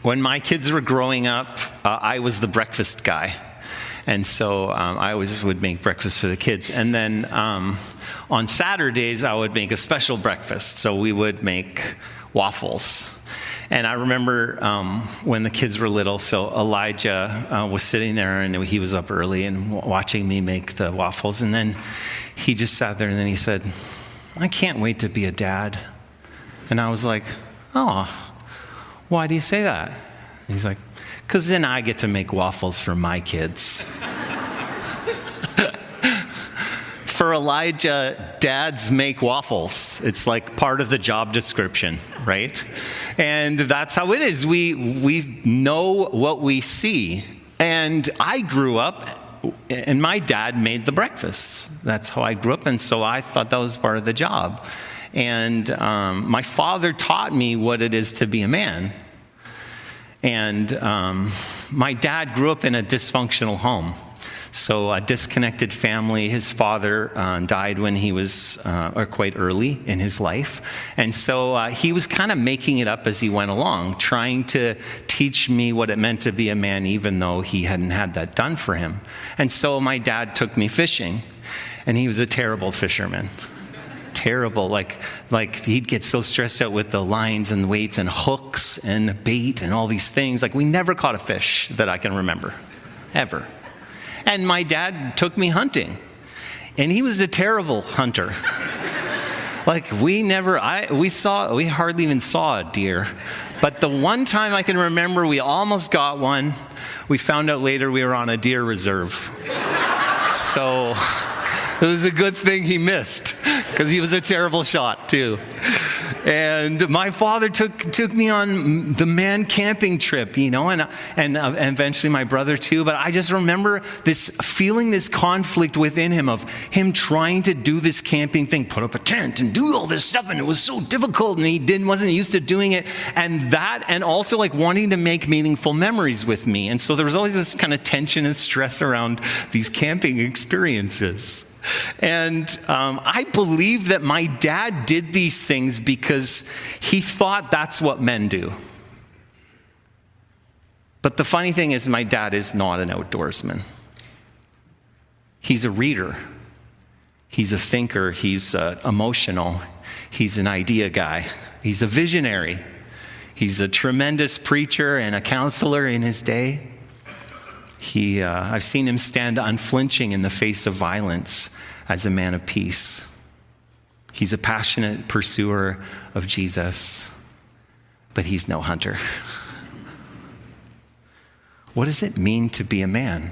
When my kids were growing up, I was the breakfast guy. And so I always would make breakfast for the kids. And then on Saturdays, I would make a special breakfast. So we would make waffles. And I remember when the kids were little, so Elijah was sitting there and he was up early and watching me make the waffles. And then he just sat there and then he said, "I can't wait to be a dad." And I was like, "Oh, why do you say that?" And he's like, "Because then I get to make waffles for my kids." For Elijah, dads make waffles. It's like part of the job description, right? And that's how it is. We know what we see. And I grew up, and my dad made the breakfasts. That's how I grew up, and so I thought that was part of the job. And my father taught me what it is to be a man. And my dad grew up in a dysfunctional home. So a disconnected family. His father died when he was or quite early in his life. And so he was kind of making it up as he went along, trying to teach me what it meant to be a man, even though he hadn't had that done for him. And so my dad took me fishing, and he was a terrible fisherman. Terrible, like he'd get so stressed out with the lines and weights and hooks and bait and all these things. Like we never caught a fish that I can remember, ever. And my dad took me hunting, and he was a terrible hunter. Like we hardly even saw a deer. But the one time I can remember we almost got one, we found out later we were on a deer reserve. So it was a good thing he missed, because he was a terrible shot too. And my father took me on the man camping trip, and eventually my brother too. But I just remember feeling this conflict within him of him trying to do this camping thing, put up a tent and do all this stuff, and it was so difficult, and he wasn't used to doing it, and also like wanting to make meaningful memories with me. And so there was always this kind of tension and stress around these camping experiences. And I believe that my dad did these things because he thought that's what men do. But the funny thing is, my dad is not an outdoorsman. He's a reader. He's a thinker. He's emotional. He's an idea guy. He's a visionary. He's a tremendous preacher and a counselor in his day. I've seen him stand unflinching in the face of violence as a man of peace. He's a passionate pursuer of Jesus, but he's no hunter. What does it mean to be a man?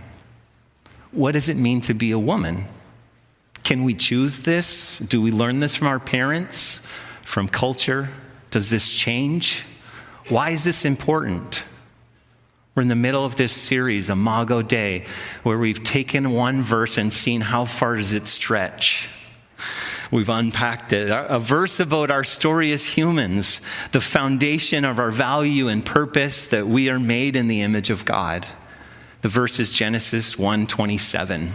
What does it mean to be a woman? Can we choose this? Do we learn this from our parents, from culture? Does this change? Why is this important? We're in the middle of this series, IMAGO DEI, where we've taken one verse and seen how far does it stretch. We've unpacked it. A verse about our story as humans, the foundation of our value and purpose, that we are made in the image of God. The verse is Genesis 1:27.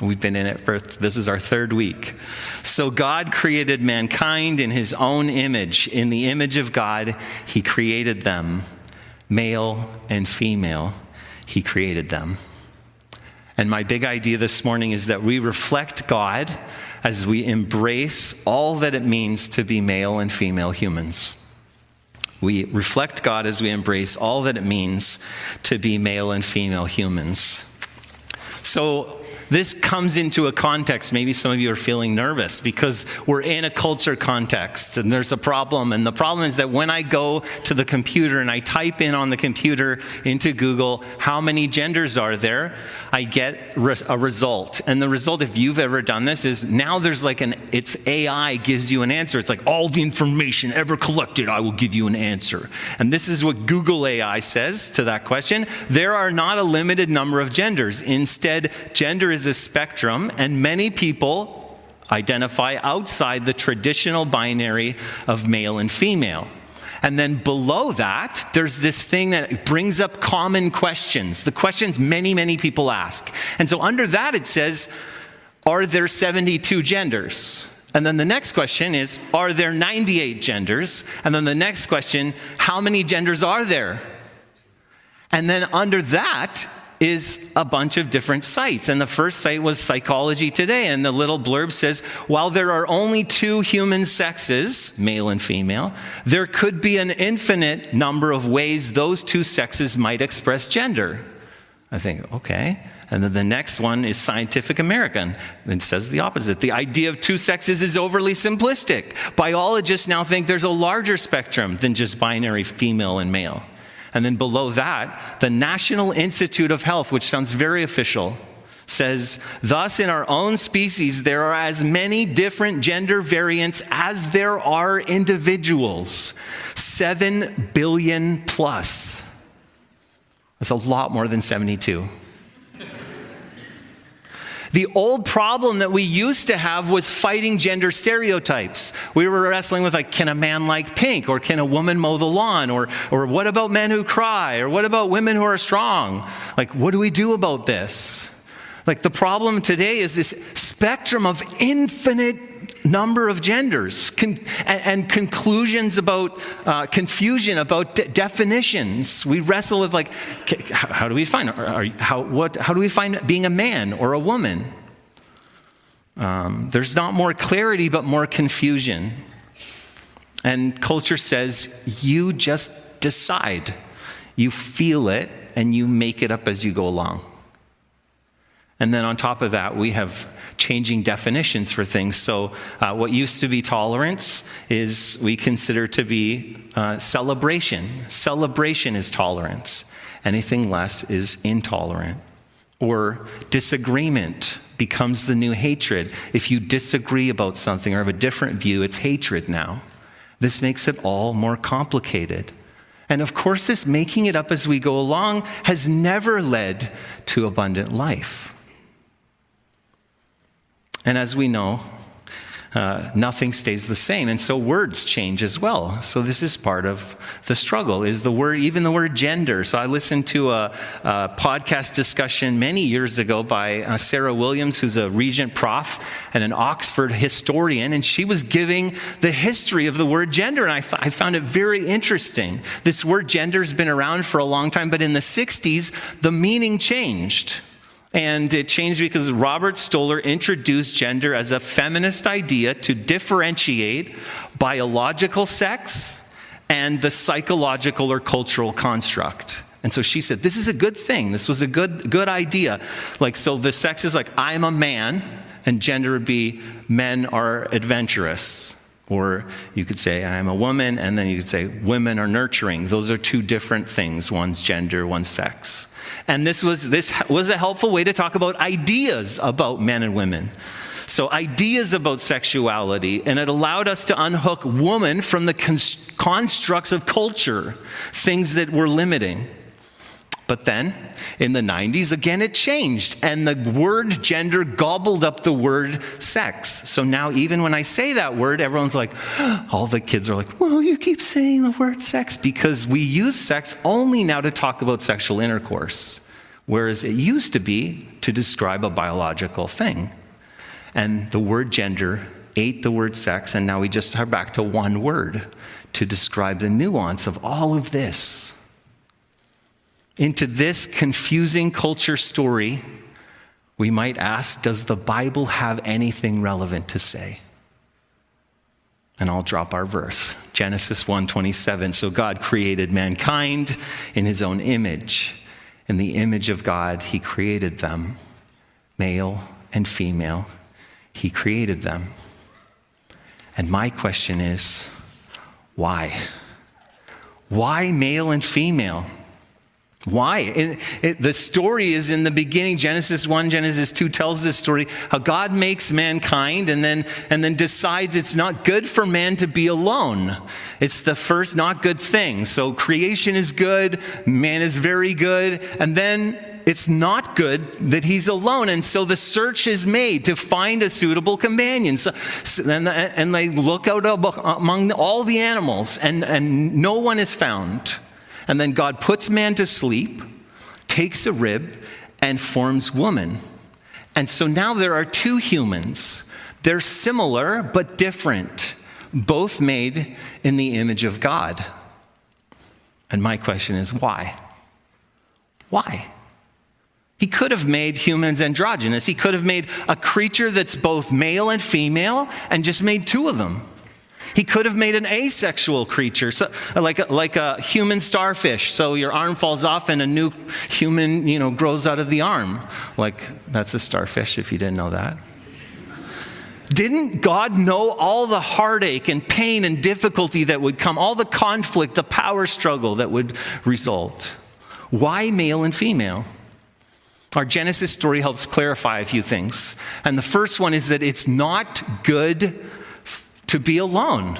We've been in it this is our third week. So God created mankind in his own image. In the image of God, he created them. Male and female, he created them. And my big idea this morning is that we reflect God as we embrace all that it means to be male and female humans. We reflect God as we embrace all that it means to be male and female humans. So this comes into a context, maybe some of you are feeling nervous because we're in a culture context and there's a problem. And the problem is that when I go to the computer and I type in on the computer into Google, how many genders are there, I get a result. And the result, if you've ever done this, is now there's it's AI gives you an answer. It's like all the information ever collected, I will give you an answer. And this is what Google AI says to that question. There are not a limited number of genders. Instead, gender is a spectrum, and many people identify outside the traditional binary of male and female. And then below that, there's this thing that brings up common questions, the questions many people ask. And so under that it says, are there 72 genders? And then the next question is, are there 98 genders? And then the next question, how many genders are there? And then under that is a bunch of different sites. And the first site was Psychology Today. And the little blurb says, while there are only two human sexes, male and female, there could be an infinite number of ways those two sexes might express gender. I think, okay. And then the next one is Scientific American. It says the opposite. The idea of two sexes is overly simplistic. Biologists now think there's a larger spectrum than just binary female and male. And then below that, the National Institute of Health, which sounds very official, says, thus in our own species, there are as many different gender variants as there are individuals. 7 billion plus. That's a lot more than 72. The old problem that we used to have was fighting gender stereotypes. We were wrestling with, like, can a man like pink? Or can a woman mow the lawn? Or what about men who cry? Or what about women who are strong? Like, what do we do about this? Like, the problem today is this spectrum of infinite number of genders and conclusions about confusion about definitions. We wrestle with, like, how do we find how do we find being a man or a woman? There's not more clarity, but more confusion. And culture says you just decide, you feel it, and you make it up as you go along. And then on top of that, we have changing definitions for things. So what used to be tolerance is we consider to be celebration. Celebration is tolerance. Anything less is intolerant. Or disagreement becomes the new hatred. If you disagree about something or have a different view, it's hatred now. This makes it all more complicated. And of course, this making it up as we go along has never led to abundant life. And as we know, nothing stays the same. And so words change as well. So this is part of the struggle, is the word, even the word gender. So I listened to a podcast discussion many years ago by Sarah Williams, who's a Regent prof and an Oxford historian. And she was giving the history of the word gender. And I found it very interesting. This word gender has been around for a long time, but in the 60s, the meaning changed. And it changed because Robert Stoller introduced gender as a feminist idea to differentiate biological sex and the psychological or cultural construct. And so she said, this is a good thing. This was a good idea. Like, so the sex is like, I'm a man, and gender would be men are adventurous. Or you could say, I'm a woman, and then you could say, women are nurturing. Those are two different things. One's gender, one's sex. And this was a helpful way to talk about ideas about men and women. So ideas about sexuality, and it allowed us to unhook woman from the constructs of culture, things that were limiting. But then, in the 90s, again, it changed, and the word gender gobbled up the word sex. So now, even when I say that word, everyone's like, all the kids are like, well, you keep saying the word sex, because we use sex only now to talk about sexual intercourse, whereas it used to be to describe a biological thing. And the word gender ate the word sex, and now we just are back to one word to describe the nuance of all of this. Into this confusing culture story, we might ask, does the Bible have anything relevant to say? And I'll drop our verse, Genesis 1:27. So God created mankind in his own image. In the image of God, he created them, male and female. He created them. And my question is, why? Why male and female? Why? The story is in the beginning. Genesis 1, Genesis 2 tells this story, how God makes mankind and then decides it's not good for man to be alone. It's the first not good thing. So creation is good, man is very good, and then it's not good that he's alone. And so the search is made to find a suitable companion. And they look out among all the animals, and no one is found. And then God puts man to sleep, takes a rib, and forms woman. And so now there are two humans. They're similar but different, both made in the image of God. And my question is, why? Why? He could have made humans androgynous. He could have made a creature that's both male and female and just made two of them. He could have made an asexual creature, so, like a human starfish. So your arm falls off and a new human, grows out of the arm. Like, that's a starfish if you didn't know that. Didn't God know all the heartache and pain and difficulty that would come, all the conflict, the power struggle that would result? Why male and female? Our Genesis story helps clarify a few things. And the first one is that it's not good to be alone.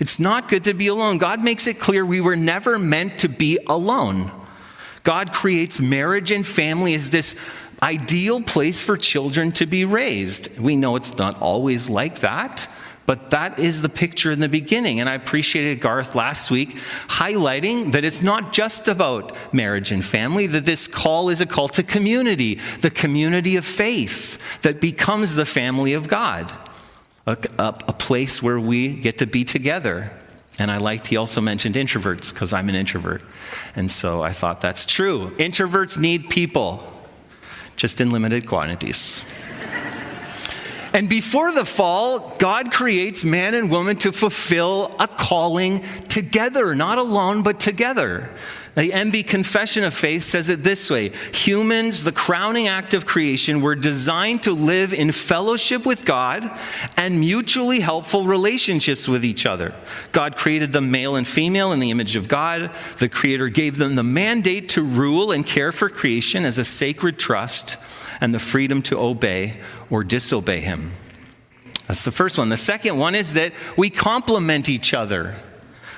It's not good to be alone. God makes it clear we were never meant to be alone. God creates marriage and family as this ideal place for children to be raised. We know it's not always like that, but that is the picture in the beginning. And I appreciated Garth last week highlighting that it's not just about marriage and family, that this call is a call to community, the community of faith that becomes the family of God. A place where we get to be together. And he also mentioned introverts because I'm an introvert. And so I thought that's true. Introverts need people, just in limited quantities. And before the fall, God creates man and woman to fulfill a calling together, not alone, but together. The MB Confession of Faith says it this way: humans, the crowning act of creation, were designed to live in fellowship with God and mutually helpful relationships with each other. God created them male and female in the image of God. The Creator gave them the mandate to rule and care for creation as a sacred trust and the freedom to obey or disobey Him. That's the first one. The second one is that we complement each other.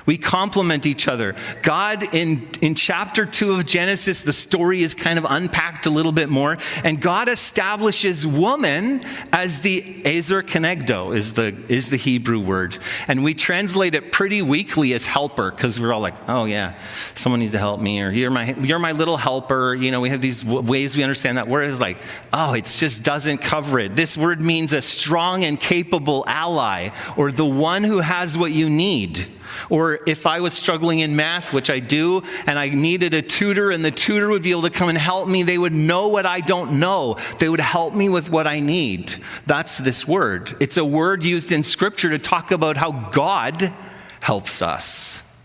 We complement each other. God, in chapter 2 of Genesis, the story is kind of unpacked a little bit more, and God establishes woman as the ezer kenegdo, is the Hebrew word. And we translate it pretty weakly as helper, because we're all like, oh yeah, someone needs to help me, or you're my little helper. We have these ways we understand that word. Is like, oh, it just doesn't cover it. This word means a strong and capable ally, or the one who has what you need. Or if I was struggling in math, which I do, and I needed a tutor, and the tutor would be able to come and help me, they would know what I don't know. They would help me with what I need. That's this word. It's a word used in Scripture to talk about how God helps us.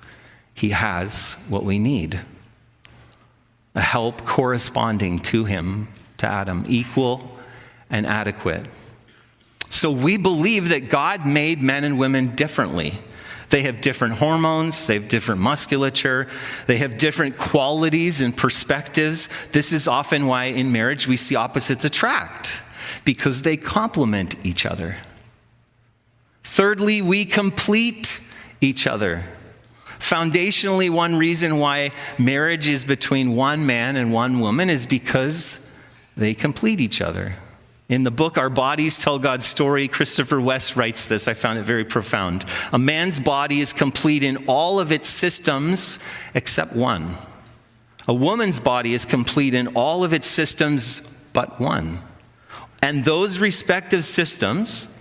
He has what we need. A help corresponding to Him, to Adam, equal and adequate. So we believe that God made men and women differently. They have different hormones, they have different musculature, they have different qualities and perspectives. This is often why in marriage we see opposites attract, because they complement each other. Thirdly, we complete each other. Foundationally, one reason why marriage is between one man and one woman is because they complete each other. In the book, Our Bodies Tell God's Story, Christopher West writes this. I found it very profound. A man's body is complete in all of its systems except one. A woman's body is complete in all of its systems but one. And those respective systems,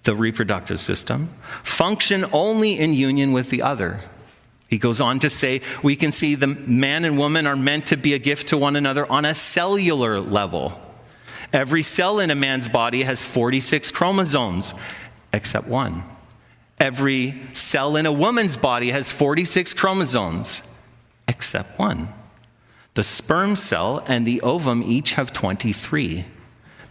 the reproductive system, function only in union with the other. He goes on to say, we can see the man and woman are meant to be a gift to one another on a cellular level. Every cell in a man's body has 46 chromosomes, except one. Every cell in a woman's body has 46 chromosomes, except one. The sperm cell and the ovum each have 23.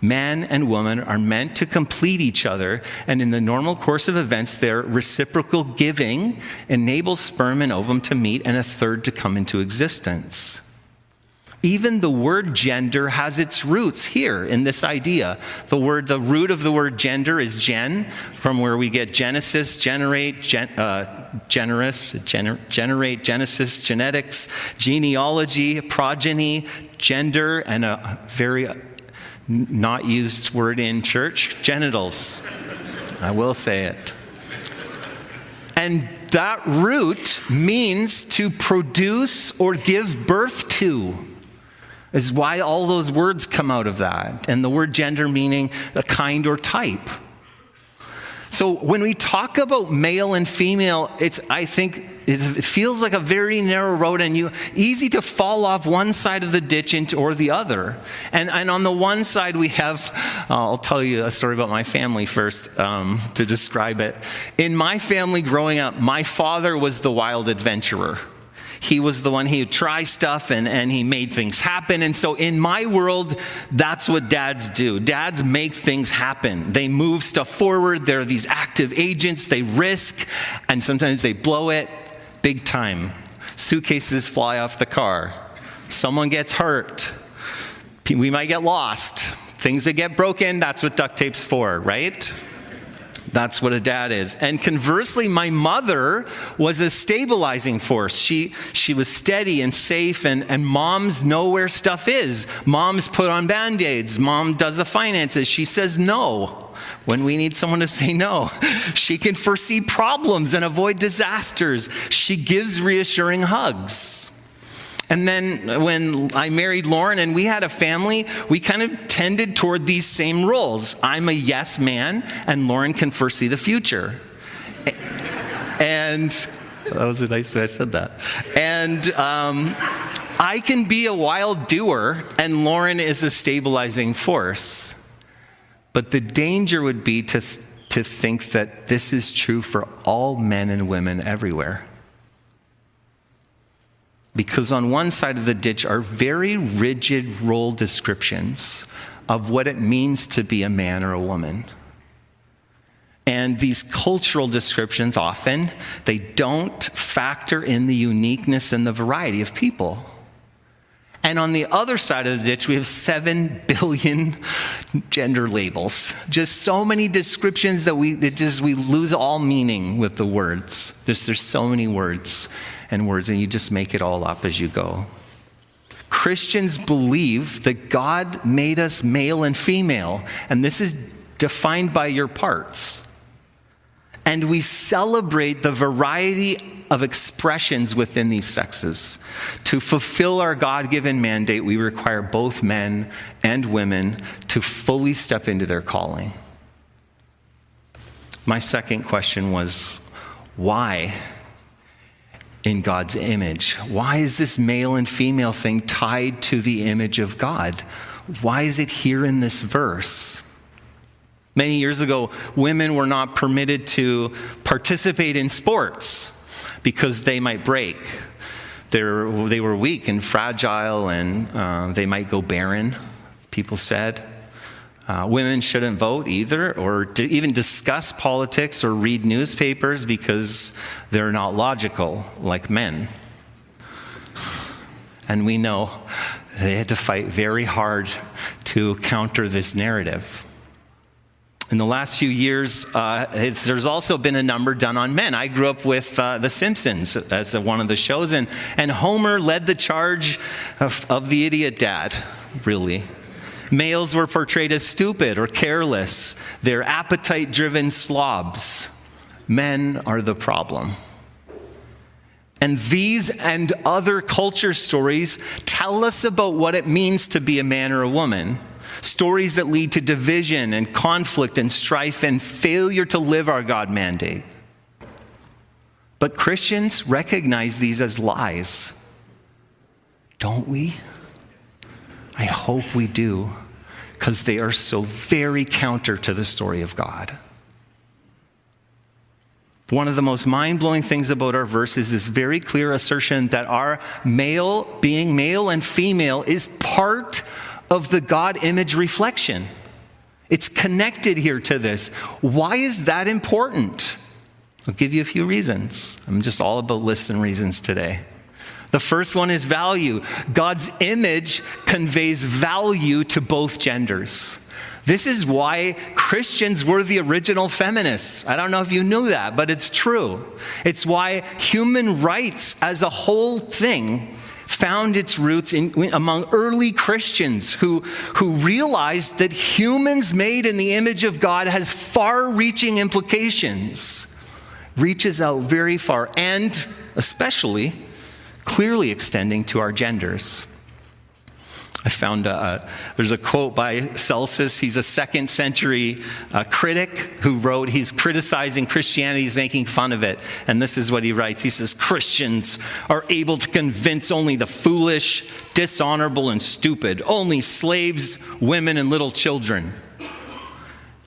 Man and woman are meant to complete each other, and in the normal course of events, their reciprocal giving enables sperm and ovum to meet and a third to come into existence. Even the word gender has its roots here in this idea. The root of the word gender is gen, from where we get Genesis, generate, Genesis, genetics, genealogy, progeny, gender, and a very not used word in church, genitals. I will say it. And that root means to produce or give birth to. Is why all those words come out of that. And the word gender meaning a kind or type. So when we talk about male and female, I think it feels like a very narrow road, and easy to fall off one side of the ditch or the other. And on the one side we have, I'll tell you a story about my family first to describe it. In my family growing up, my father was the wild adventurer. He was the one, he would try stuff and he made things happen. And so in my world, that's what dads do. Dads make things happen. They move stuff forward. They're these active agents. They risk, and sometimes they blow it big time. Suitcases fly off the car. Someone gets hurt. We might get lost. Things that get broken, that's what duct tape's for, right? That's what a dad is. And conversely, my mother was a stabilizing force. She was steady and safe, and moms know where stuff is. Moms put on Band-Aids. Mom does the finances. She says no when we need someone to say no. She can foresee problems and avoid disasters. She gives reassuring hugs. And then when I married Lauren and we had a family, we kind of tended toward these same roles. I'm a yes man, and Lauren can foresee the future. And that was a nice way I said that. And I can be a wild doer, and Lauren is a stabilizing force. But the danger would be to think that this is true for all men and women everywhere. Because on one side of the ditch are very rigid role descriptions of what it means to be a man or a woman. And these cultural descriptions often, they don't factor in the uniqueness and the variety of people. And on the other side of the ditch, we have 7 billion gender labels. Just so many descriptions that we lose all meaning with the words. There's so many words, and you just make it all up as you go. Christians believe that God made us male and female, and this is defined by your parts. And we celebrate the variety of expressions within these sexes. To fulfill our God-given mandate, we require both men and women to fully step into their calling. My second question was, why? In God's image. Why is this male and female thing tied to the image of God? Why is it here in this verse? Many years ago, women were not permitted to participate in sports because they might break. They were weak and fragile, and they might go barren, people said. Women shouldn't vote either, or even discuss politics or read newspapers because they're not logical like men. And we know they had to fight very hard to counter this narrative. In the last few years, there's also been a number done on men. I grew up with The Simpsons as one of the shows, and Homer led the charge of the idiot dad, really. Males were portrayed as stupid or careless. They're appetite-driven slobs. Men are the problem. And these and other culture stories tell us about what it means to be a man or a woman. Stories that lead to division and conflict and strife and failure to live our God mandate. But Christians recognize these as lies. Don't we? I hope we do, because they are so very counter to the story of God. One of the most mind-blowing things about our verse is this very clear assertion that our being male and female is part of the God image reflection. It's connected here to this. Why is that important? I'll give you a few reasons. I'm just all about lists and reasons today. The first one is value. God's image conveys value to both genders. This is why Christians were the original feminists. I don't know if you knew that, but it's true. It's why human rights as a whole thing found its roots among early Christians who realized that humans made in the image of God has far-reaching implications, reaches out very far, and especially clearly extending to our genders. I found there's a quote by Celsus. He's a second century critic who wrote, he's criticizing Christianity, he's making fun of it. And this is what he writes. He says, Christians are able to convince only the foolish, dishonorable, and stupid, only slaves, women, and little children.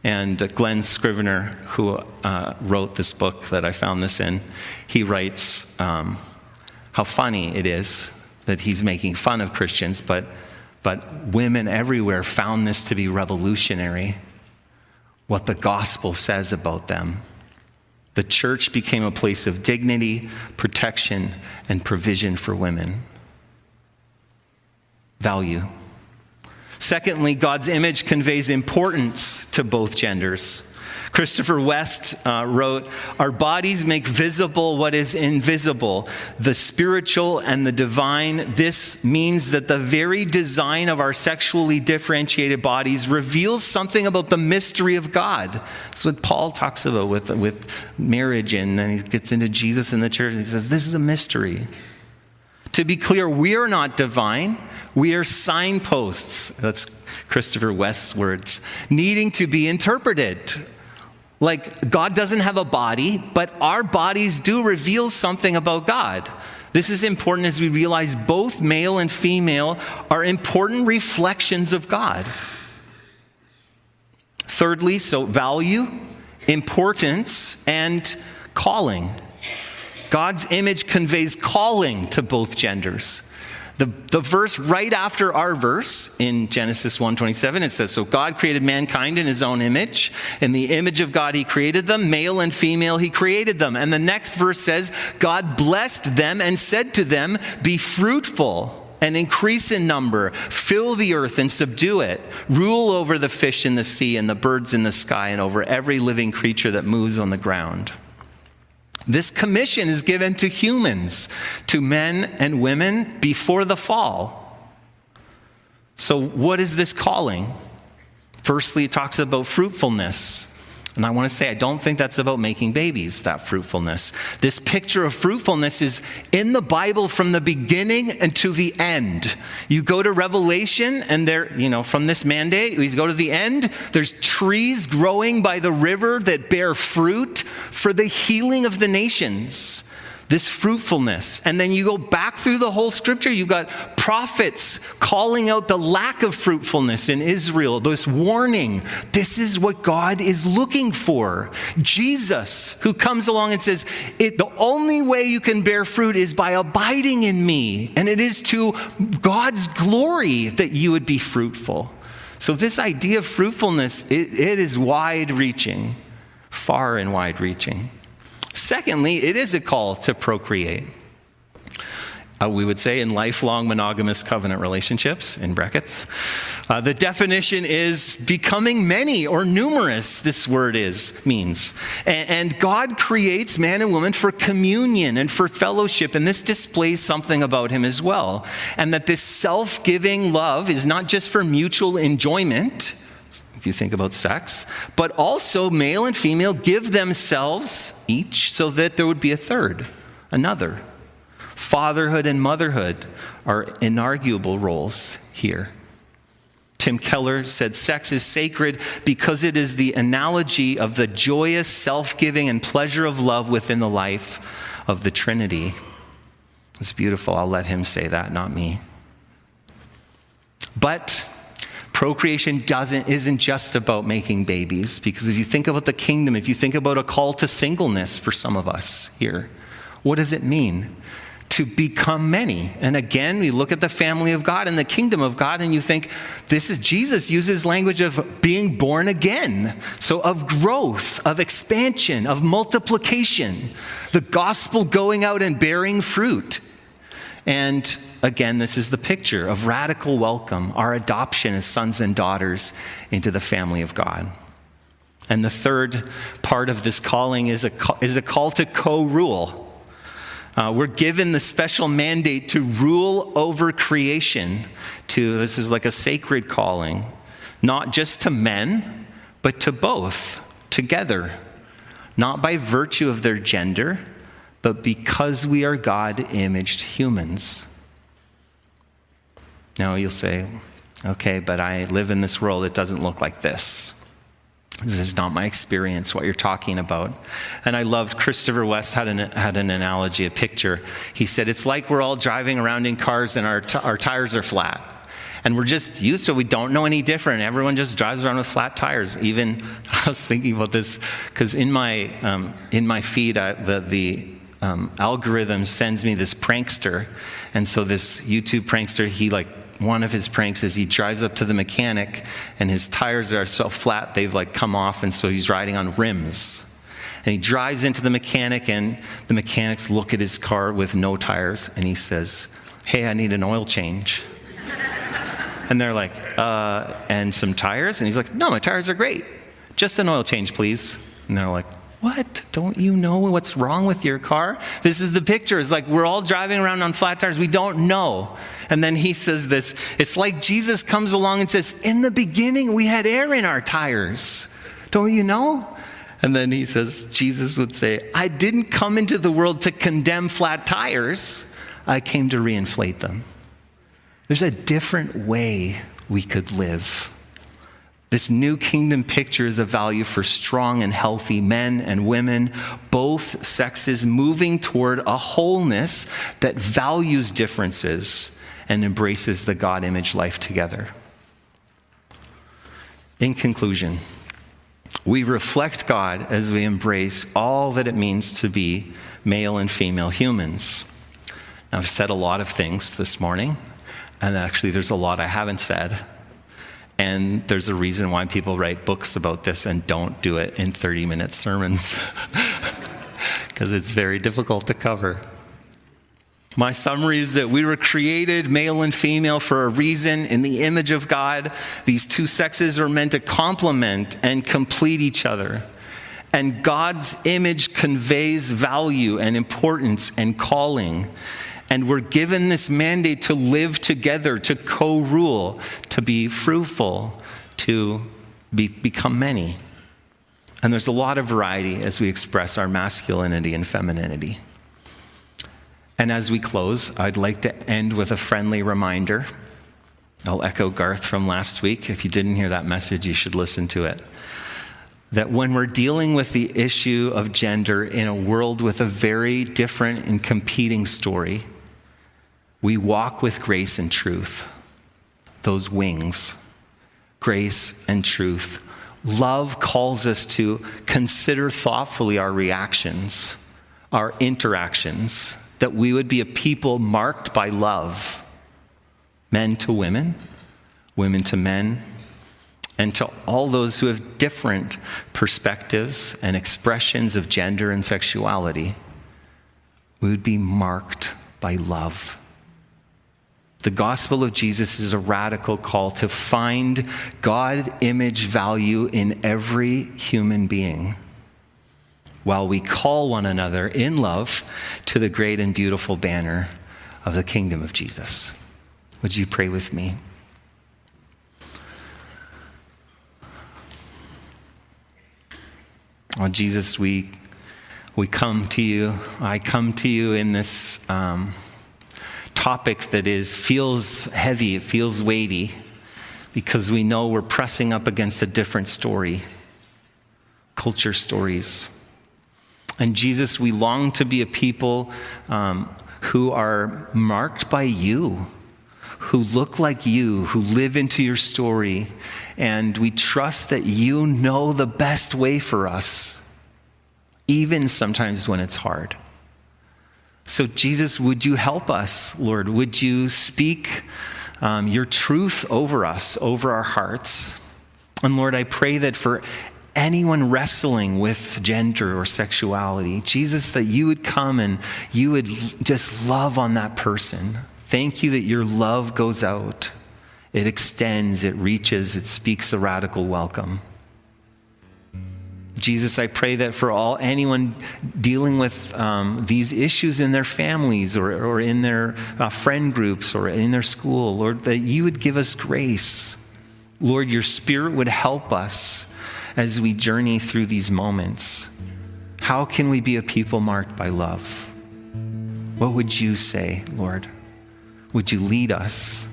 And Glenn Scrivener, who wrote this book that I found this in, he writes how funny it is that he's making fun of Christians, but women everywhere found this to be revolutionary, what the gospel says about them. The church became a place of dignity, protection, and provision for women. Value. Secondly, God's image conveys importance to both genders. Christopher West wrote, our bodies make visible what is invisible, the spiritual and the divine. This means that the very design of our sexually differentiated bodies reveals something about the mystery of God. That's what Paul talks about with marriage, and then he gets into Jesus and the church, and he says, this is a mystery. To be clear, we are not divine. We are signposts. That's Christopher West's words, needing to be interpreted. Like, God doesn't have a body, but our bodies do reveal something about God. This is important as we realize both male and female are important reflections of God. Thirdly, so value, importance, and calling. God's image conveys calling to both genders. The verse right after our verse in Genesis 1:27, it says, so God created mankind in his own image. In the image of God he created them, male and female he created them. And the next verse says, God blessed them and said to them, be fruitful and increase in number, fill the earth and subdue it, rule over the fish in the sea and the birds in the sky and over every living creature that moves on the ground. This commission is given to humans, to men and women before the fall. So what is this calling? Firstly, it talks about fruitfulness. And I want to say, I don't think that's about making babies, that fruitfulness. This picture of fruitfulness is in the Bible from the beginning and to the end. You go to Revelation and there, from this mandate, you go to the end, there's trees growing by the river that bear fruit for the healing of the nations. This fruitfulness. And then you go back through the whole scripture, you've got prophets calling out the lack of fruitfulness in Israel, this warning. This is what God is looking for. Jesus, who comes along and says, the only way you can bear fruit is by abiding in me, and it is to God's glory that you would be fruitful. So this idea of fruitfulness, it is wide-reaching, far and wide-reaching. Secondly, it is a call to procreate. We would say in lifelong monogamous covenant relationships, in brackets. The definition is becoming many or numerous, this word means. And God creates man and woman for communion and for fellowship, and this displays something about him as well. And that this self-giving love is not just for mutual enjoyment, if you think about sex, but also male and female give themselves each so that there would be a third, another. Fatherhood and motherhood are inarguable roles here. Tim Keller said, sex is sacred because it is the analogy of the joyous self-giving and pleasure of love within the life of the Trinity. It's beautiful. I'll let him say that, not me. But procreation isn't just about making babies, because if you think about the kingdom, if you think about a call to singleness for some of us here, what does it mean? To become many. And again, we look at the family of God and the kingdom of God, and you think, Jesus uses language of being born again. So of growth, of expansion, of multiplication, the gospel going out and bearing fruit. And again, this is the picture of radical welcome, our adoption as sons and daughters into the family of God. And the third part of this calling is a call to co-rule. We're given the special mandate to rule over creation. This is like a sacred calling, not just to men, but to both together, not by virtue of their gender, but because we are God-imaged humans. Now you'll say, okay, but I live in this world, it doesn't look like this. This is not my experience, what you're talking about. And I loved, Christopher West had an analogy, a picture. He said, it's like we're all driving around in cars and our tires are flat. And we're just used to it. We don't know any different. Everyone just drives around with flat tires. Even, I was thinking about this, because in my feed, the algorithm sends me this prankster. And so this YouTube prankster, one of his pranks is he drives up to the mechanic and his tires are so flat, they've come off, and so he's riding on rims. And he drives into the mechanic, and the mechanics look at his car with no tires, and he says, hey, I need an oil change. And they're like, and some tires? And he's like, no, my tires are great. Just an oil change, please. And they're like, what? Don't you know what's wrong with your car? This is the picture. It's like we're all driving around on flat tires. We don't know. And then he says this, it's like Jesus comes along and says, in the beginning, we had air in our tires. Don't you know? And then he says, Jesus would say, I didn't come into the world to condemn flat tires. I came to reinflate them. There's a different way we could live. This new kingdom picture is a value for strong and healthy men and women, both sexes, moving toward a wholeness that values differences and embraces the God-image life together. In conclusion, we reflect God as we embrace all that it means to be male and female humans. Now, I've said a lot of things this morning, and actually there's a lot I haven't said. And there's a reason why people write books about this and don't do it in 30-minute sermons, because it's very difficult to cover. My summary is that we were created male and female for a reason in the image of God. These two sexes are meant to complement and complete each other. And God's image conveys value and importance and calling. And we're given this mandate to live together, to co-rule, to be fruitful, to become many. And there's a lot of variety as we express our masculinity and femininity. And as we close, I'd like to end with a friendly reminder. I'll echo Garth from last week. If you didn't hear that message, you should listen to it. That when we're dealing with the issue of gender in a world with a very different and competing story, we walk with grace and truth. Those wings, grace and truth. Love calls us to consider thoughtfully our reactions, our interactions, that we would be a people marked by love, men to women, women to men, and to all those who have different perspectives and expressions of gender and sexuality. We would be marked by love. The gospel of Jesus is a radical call to find God-image value in every human being, while we call one another in love to the great and beautiful banner of the kingdom of Jesus. Would you pray with me? Oh, Jesus, we come to you. I come to you in this topic that feels heavy, it feels weighty, because we know we're pressing up against a different story, culture stories. And Jesus, we long to be a people who are marked by you, who look like you, who live into your story, and we trust that you know the best way for us, even sometimes when it's hard. So Jesus, would you help us, Lord? Would you speak your truth over us, over our hearts? And Lord, I pray that for anyone wrestling with gender or sexuality, Jesus, that you would come and you would just love on that person. Thank you that your love goes out. It extends, it reaches, it speaks a radical welcome. Jesus, I pray that for anyone dealing with these issues in their families or in their friend groups or in their school, Lord, that you would give us grace. Lord, your Spirit would help us as we journey through these moments. How can we be a people marked by love? What would you say, Lord? Would you lead us?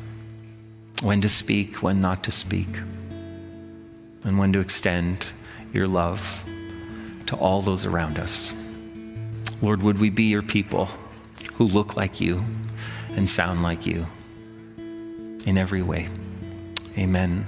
when to speak, when not to speak, and when to extend your love to all those around us. Lord, would we be your people who look like you and sound like you in every way. Amen.